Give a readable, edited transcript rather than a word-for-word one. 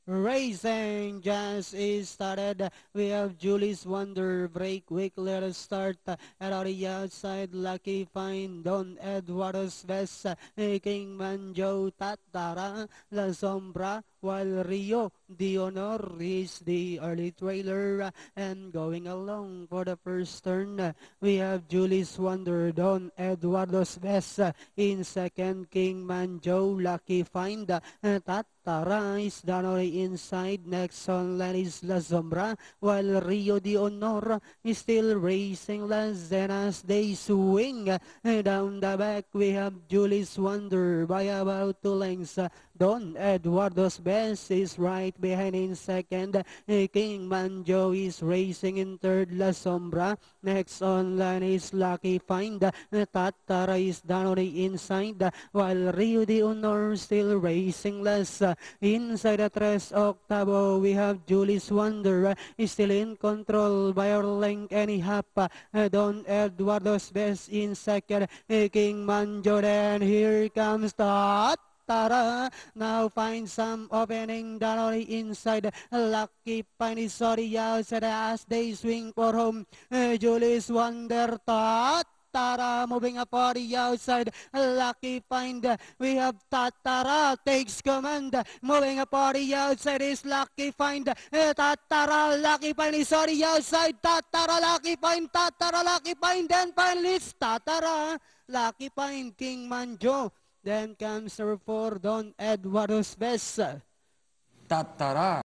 Racing just is started. We have Julie's Wonder break quick. Let us start at on the outside. Lucky Find Don Eduardo's best. King Manjo Tatara La Sombra. While Rio de Honor is the early trailer and going along for the first turn. We have Julie's Wonder Don Eduardo's best in second. King Manjo Lucky Find Tatara is down on the inside. Next on Lanis La Sombra, while Rio de Honor is still racing less than as they swing. Down the back, we have Julie's Wonder by about 2 lengths. Don Eduardo's best is right behind in second. King Manjo is racing in third. La Sombra. Next on line is Lucky Find. Tatara is down on the inside, while Rio de Honor still racing less. Inside the tres octavo, we have Julie's Wonder is still in control by our length and a half. Don Eduardo's best in second. King Manjo, then here comes Tara now finds some opening down on the inside. Lucky Pine is on the outside as they swing for home. Julie's Wonder Tara moving up on the outside. Lucky find. We have Tatara takes command. Moving up on the outside is Lucky find. Tatara Lucky find is on the outside. Tatara Lucky find. Tatara Lucky find. Then finally it's Tatara Lucky find. King Manjo. Then comes number 4 Don Eduardo's best. Tatara.